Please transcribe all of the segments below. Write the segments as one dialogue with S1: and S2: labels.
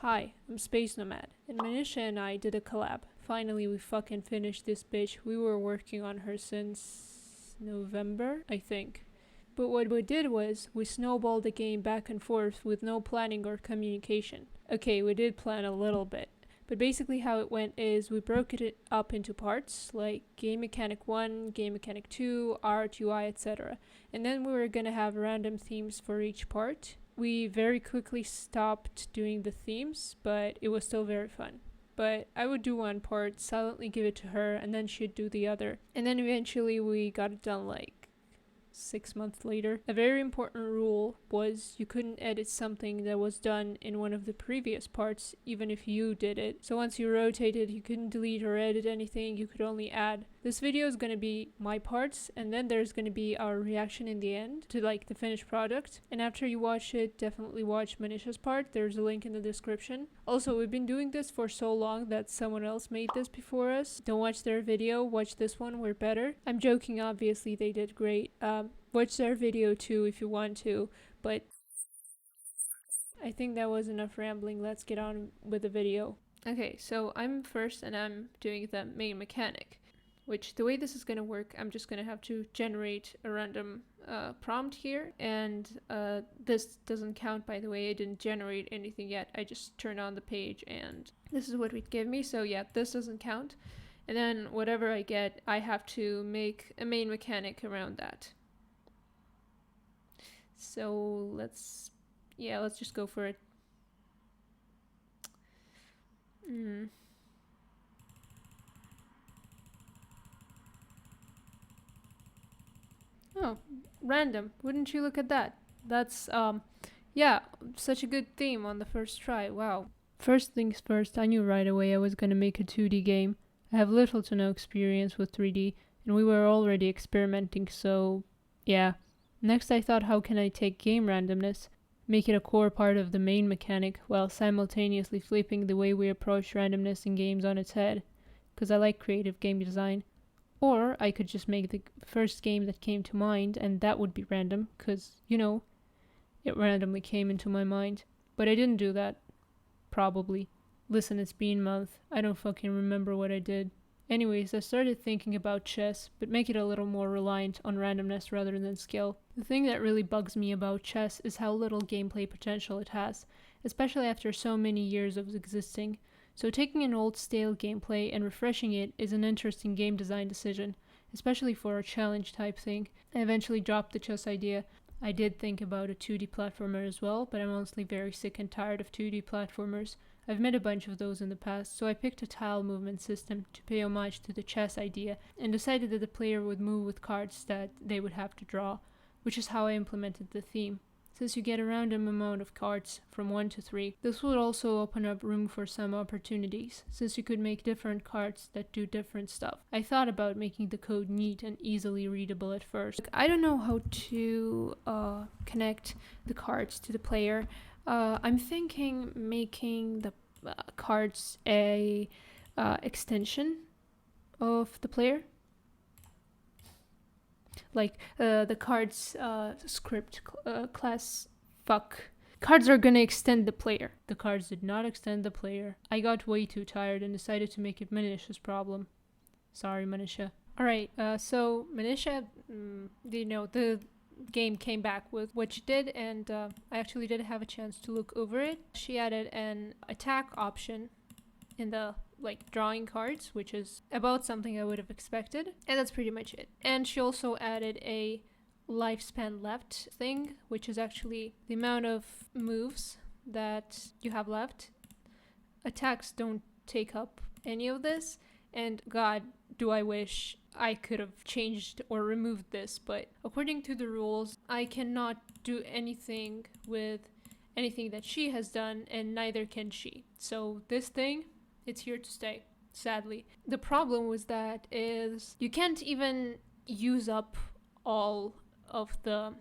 S1: Hi, I'm Space Nomad, and Manisha and I did a collab. Finally, we fucking finished this bitch. We were working on her since November, I think. But what we did was, we snowballed the game back and forth with no planning or communication. Okay, we did plan a little bit. But basically how it went is we broke it up into parts, like game mechanic 1, game mechanic 2, art, UI, etc. And then we were gonna have random themes for each part. We very quickly stopped doing the themes, but it was still very fun. But I would do one part, silently give it to her, and then she'd do the other. And then eventually we got it done like 6 months later. A very important rule was you couldn't edit something that was done in one of the previous parts, even if you did it. So once you rotated, you couldn't delete or edit anything, you could only add. This video is gonna be my parts, and then there's gonna be our reaction in the end to like the finished product. And after you watch it, definitely watch Manisha's part. There's a link in the description. Also, we've been doing this for so long that someone else made this before us. Don't watch their video, watch this one, we're better. I'm joking, obviously they did great. Watch their video too if you want to, but I think that was enough rambling. Let's get on with the video. Okay, so I'm first and I'm doing the main mechanic, which the way this is gonna work, I'm just gonna have to generate a random prompt here, and this doesn't count, by the way. I didn't generate anything yet. I just turned on the page and this is what it gave me, so yeah, this doesn't count. And then whatever I get, I have to make a main mechanic around that. So let's just go for it. Oh, random. Wouldn't you look at that? That's, yeah, such a good theme on the first try. Wow. First things first, I knew right away I was gonna make a 2D game. I have little to no experience with 3D, and we were already experimenting, so yeah. Next I thought, how can I take game randomness, make it a core part of the main mechanic, while simultaneously flipping the way we approach randomness in games on its head, because I like creative game design. Or I could just make the first game that came to mind, and that would be random, because, you know, it randomly came into my mind. But I didn't do that. Probably. Listen, it's been a month. I don't fucking remember what I did. Anyways, I started thinking about chess, but make it a little more reliant on randomness rather than skill. The thing that really bugs me about chess is how little gameplay potential it has, especially after so many years of existing. So taking an old stale gameplay and refreshing it is an interesting game design decision, especially for a challenge type thing. I eventually dropped the chess idea. I did think about a 2D platformer as well, but I'm honestly very sick and tired of 2D platformers. I've made a bunch of those in the past, so I picked a tile movement system to pay homage to the chess idea, and decided that the player would move with cards that they would have to draw, which is how I implemented the theme. Since you get a random amount of cards, from 1 to 3, this would also open up room for some opportunities, since you could make different cards that do different stuff. I thought about making the code neat and easily readable at first. I don't know how to connect the cards to the player. I'm thinking making the cards a extension of the player. Like the cards script class fuck. Cards are gonna extend the player. The cards did not extend the player. I got way too tired and decided to make it Manisha's problem. Sorry, Manisha. Alright, so Manisha, you know, the game came back with what she did, and I actually did have a chance to look over it. She added an attack option in the drawing cards, which is about something I would have expected, and that's pretty much it. And she also added a lifespan left thing, which is actually the amount of moves that you have left. Attacks don't take up any of this, and god, do I wish I could have changed or removed this, but according to the rules, I cannot do anything with anything that she has done, and neither can she. So this thing, it's here to stay, sadly. The problem with that is you can't even use up all of the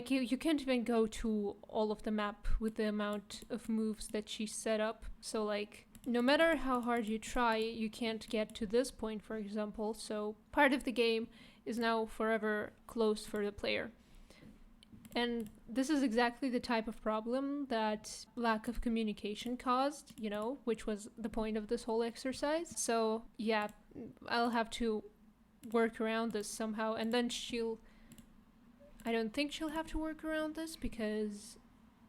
S1: you can't even go to all of the map with the amount of moves that she set up. So no matter how hard you try, you can't get to this point, for example. So part of the game is now forever closed for the player. And this is exactly the type of problem that lack of communication caused, you know, which was the point of this whole exercise. So, yeah, I'll have to work around this somehow. And then I don't think she'll have to work around this because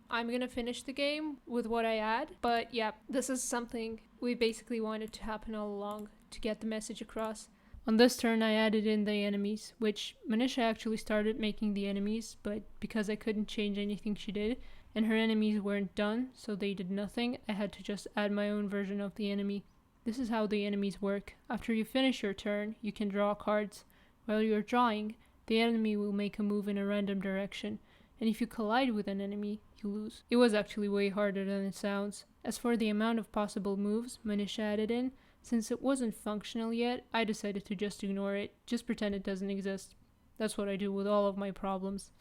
S1: I'm gonna finish the game with what I add. But yeah, this is something we basically wanted to happen all along to get the message across. On this turn, I added in the enemies, which Manisha actually started making the enemies, but because I couldn't change anything she did, and her enemies weren't done, so they did nothing, I had to just add my own version of the enemy. This is how the enemies work. After you finish your turn, you can draw cards. While you're drawing, the enemy will make a move in a random direction, and if you collide with an enemy, you lose. It was actually way harder than it sounds. As for the amount of possible moves Manisha added in, since it wasn't functional yet, I decided to just ignore it, just pretend it doesn't exist. That's what I do with all of my problems.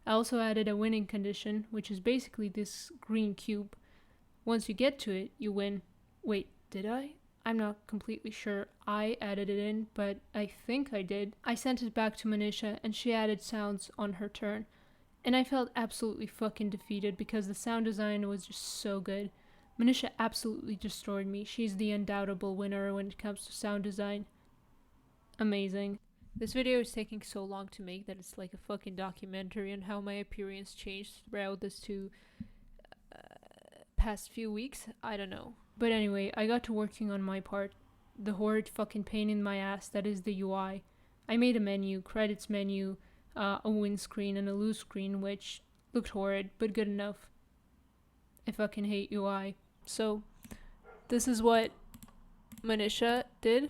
S1: I also added a winning condition, which is basically this green cube. Once you get to it, you win. Wait, did I? I'm not completely sure I added it in, but I think I did. I sent it back to Manisha and she added sounds on her turn. And I felt absolutely fucking defeated because the sound design was just so good. Manisha absolutely destroyed me. She's the undoubtable winner when it comes to sound design. Amazing. This video is taking so long to make that it's like a fucking documentary on how my appearance changed throughout this past few weeks. I don't know. But anyway, I got to working on my part. The horrid fucking pain in my ass that is the UI. I made a menu, credits menu, a win screen and a lose screen, which looked horrid, but good enough. I fucking hate UI. So, this is what Manisha did.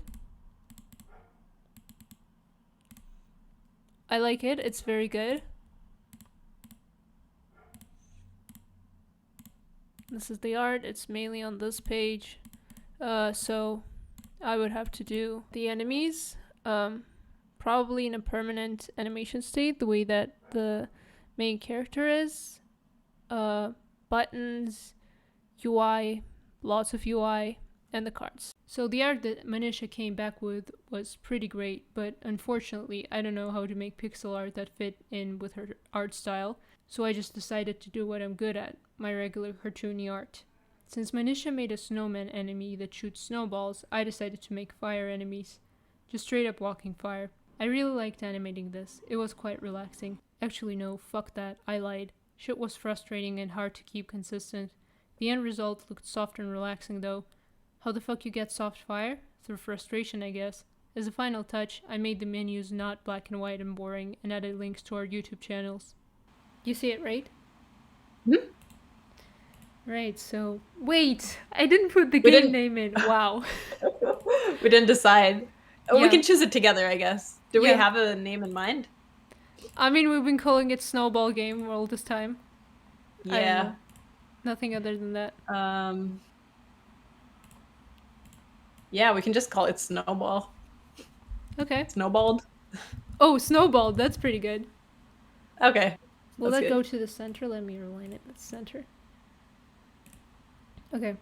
S1: I like it, it's very good. This is the art, it's mainly on this page. So, I would have to do the enemies, probably in a permanent animation state, the way that the main character is. Buttons, UI, lots of UI, and the cards. So the art that Manisha came back with was pretty great, but unfortunately I don't know how to make pixel art that fit in with her art style, so I just decided to do what I'm good at, my regular cartoony art. Since Manisha made a snowman enemy that shoots snowballs, I decided to make fire enemies. Just straight up walking fire. I really liked animating this, it was quite relaxing. Actually no, fuck that, I lied. Shit was frustrating and hard to keep consistent. The end result looked soft and relaxing though. How the fuck you get soft fire? Through frustration, I guess. As a final touch, I made the menus not black and white and boring and added links to our YouTube channels. You see it, right?
S2: Mm-hmm.
S1: Right, so... Wait! I didn't put the game name in. Wow.
S2: We didn't decide. Oh,
S1: Yeah.
S2: we can choose it together, I guess. Do we have a name in mind?
S1: I mean, we've been calling it Snowball Game all this time.
S2: Yeah.
S1: Nothing other than that.
S2: Yeah, we can just call it Snowball.
S1: Okay.
S2: Snowballed.
S1: Oh, Snowballed. That's pretty good.
S2: Okay.
S1: Will that go to the center? Let me rewind it. Let's center. Okay.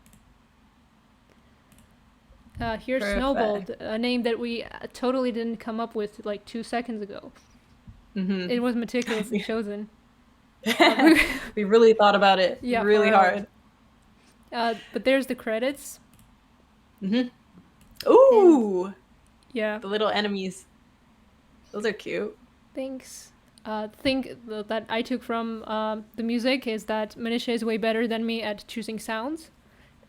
S1: Here's
S2: Perfect.
S1: Snowballed, a name that we totally didn't come up with like 2 seconds ago.
S2: Mm-hmm.
S1: It was meticulously chosen.
S2: We really thought about it.
S1: Yeah,
S2: really hard.
S1: But there's the credits.
S2: Mm-hmm. Ooh!
S1: And, yeah.
S2: The little enemies. Those are cute.
S1: Thanks. Thing that I took from the music is that Manisha is way better than me at choosing sounds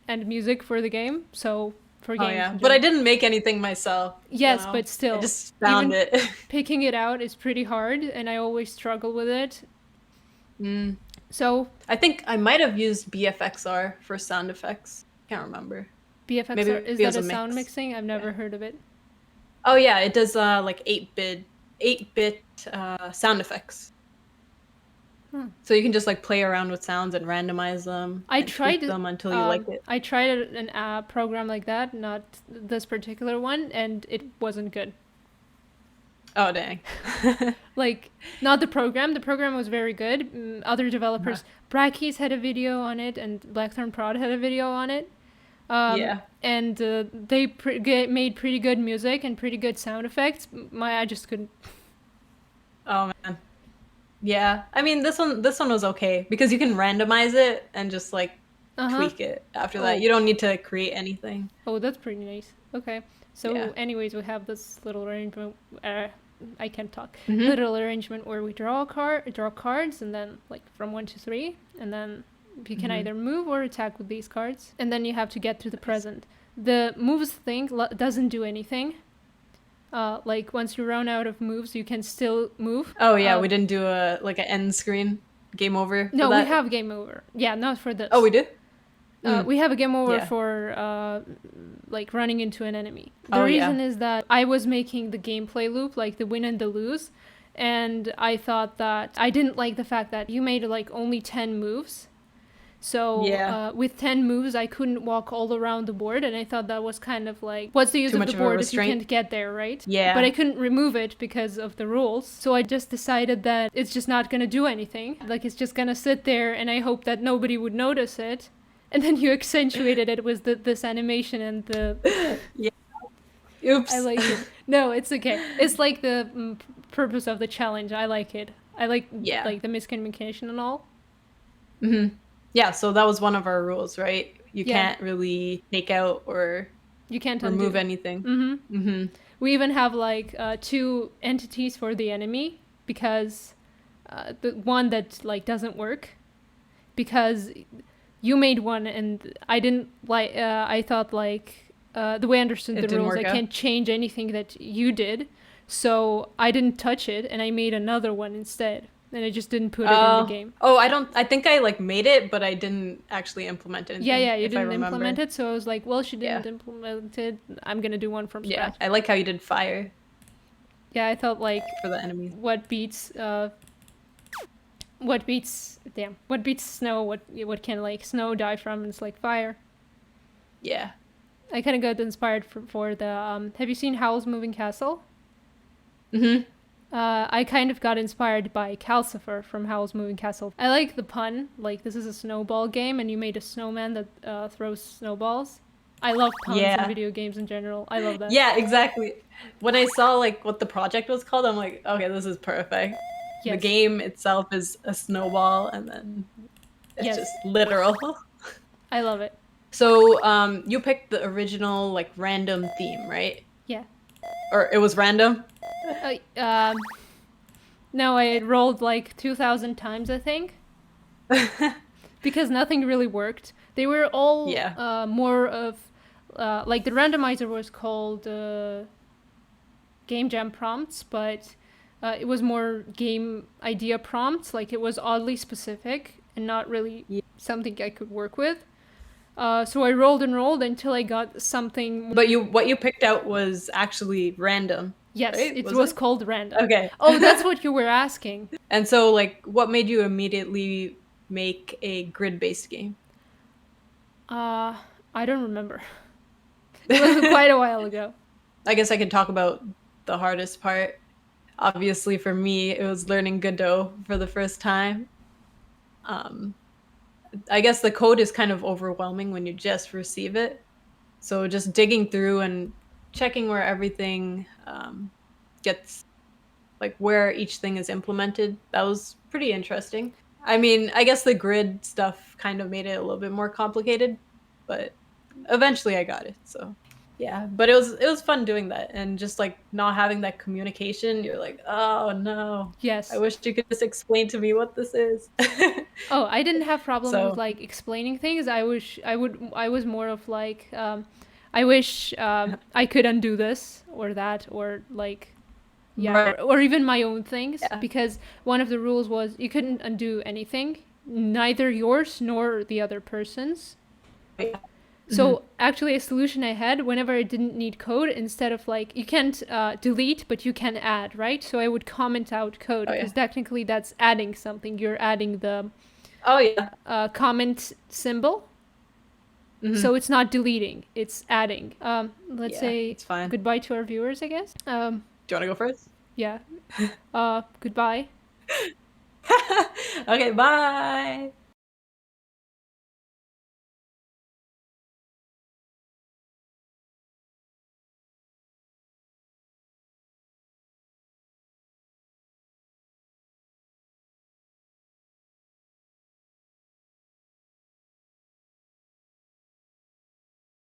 S1: and music for the game. So for games,
S2: yeah. But I didn't make anything myself.
S1: Yes, but still,
S2: I just found it.
S1: Picking it out is pretty hard, and I always struggle with it. So
S2: I think I might have used BFXR for sound effects. Can't remember.
S1: BFXR, is that a sound mixing? I've never heard of it.
S2: Oh yeah, it does like 8-bit sound effects. So you can just like play around with sounds and randomize them.
S1: I tried
S2: them until you like it.
S1: I tried a program like that, not this particular one, and it wasn't good.
S2: Oh dang!
S1: Like, not the program. The program was very good. Other developers, Brackeys had a video on it, and Blackthorn Prod had a video on it. And they made pretty good music and pretty good sound effects. I just couldn't.
S2: Oh man. Yeah. I mean, this one was okay because you can randomize it and just like
S1: Uh-huh.
S2: tweak it after that.
S1: Oh.
S2: You don't need to create anything.
S1: Oh, that's pretty nice. Okay.
S2: Yeah.
S1: So, anyways, we have this little arrangement. I can't talk.
S2: Hmm.
S1: Little arrangement where we draw cards, and then like from 1 to 3, and then you can either move or attack with these cards, and then you have to get to the present. The moves thing doesn't do anything. Like once you run out of moves, you can still move.
S2: Oh yeah, we didn't do a like an end screen game over.
S1: No,
S2: for that.
S1: we have game over. Yeah, not for this.
S2: Oh, we did.
S1: We have a game over
S2: Yeah.
S1: for like running into an enemy. The
S2: Oh,
S1: reason
S2: yeah.
S1: is that I was making the gameplay loop, like the win and the lose, and I thought that I didn't like the fact that you made like only 10 moves. So
S2: Yeah.
S1: with 10 moves, I couldn't walk all around the board, and I thought that was kind of like, what's the use
S2: Too
S1: of
S2: much
S1: the
S2: of a
S1: board if you
S2: restraint.
S1: can't get there, right?
S2: Yeah.
S1: But I couldn't remove it because of the rules. So I just decided that it's just not going to do anything. Like, it's just going to sit there, and I hope that nobody would notice it. And then you accentuated it with this animation and the...
S2: Yeah. Oops.
S1: I like it. No, it's okay. It's like the purpose of the challenge. I like it. I like like the miscommunication and all.
S2: Yeah, so that was one of our rules, right? You
S1: Yeah.
S2: can't really take out or
S1: You can't
S2: remove
S1: undo.
S2: anything.
S1: We even have like 2 entities for the enemy because the one that like doesn't work because you made one and I didn't like. I thought like the way I understood
S2: It
S1: the
S2: didn't
S1: rules, I
S2: work out.
S1: can't change anything that you did, so I didn't touch it and I made another one instead, and I just didn't put it in the game.
S2: Oh, I think I like made it, but I didn't actually implement anything.
S1: Yeah, you
S2: if I
S1: didn't
S2: remember.
S1: implement it, so I was like, well, she didn't
S2: Yeah.
S1: implement it. I'm gonna do one from
S2: Yeah,
S1: scratch.
S2: I like how you did fire
S1: Yeah, I thought like
S2: for the enemies.
S1: what beats snow, what can like snow die from? It's like fire.
S2: Yeah.
S1: I kind of got inspired for the have you seen Howl's Moving Castle? I kind of got inspired by Calcifer from Howl's Moving Castle. I like the pun, like this is a snowball game and you made a snowman that throws snowballs. I love puns in video games in general. I love that.
S2: Yeah, exactly. When I saw like what the project was called, I'm like, okay, this is perfect. The
S1: Yes.
S2: game itself is a snowball, and then it's
S1: Yes.
S2: just literal.
S1: I love it.
S2: So, you picked the original like random theme, right?
S1: Yeah.
S2: Or it was random?
S1: No, I rolled like 2,000 times, I think. Because nothing really worked. They were all more of... like the randomizer was called Game Jam prompts, but it was more game idea prompts. Like it was oddly specific and not really something I could work with. So I rolled and rolled until I got something...
S2: But what you picked out was actually random.
S1: Yes,
S2: right?
S1: it was called random.
S2: Okay.
S1: Oh, that's what you were asking.
S2: And so, like, what made you immediately make a grid-based game?
S1: I don't remember. It was quite a while ago.
S2: I guess I could talk about the hardest part. Obviously, for me, it was learning Godot for the first time. I guess the code is kind of overwhelming when you just receive it. So just digging through and checking where everything gets, like where each thing is implemented, that was pretty interesting. I mean, I guess the grid stuff kind of made it a little bit more complicated, but eventually I got it. So yeah, but it was fun doing that, and just like not having that communication, you're like, oh no.
S1: Yes.
S2: I wish you could just explain to me what this is.
S1: Oh, I didn't have problem with like explaining things. I was more of like I wish I could undo this or that, or like or even my own things, because one of the rules was you couldn't undo anything, neither yours nor the other person's. So actually a solution I had, whenever I didn't need code, instead of like, you can't delete, but you can add, right? So I would comment out code, because technically that's adding something. You're adding the comment symbol. So it's not deleting, it's adding. Let's say
S2: it's fine.
S1: Goodbye to our viewers, I guess.
S2: Do you want to go first?
S1: Yeah. Goodbye.
S2: Okay, bye.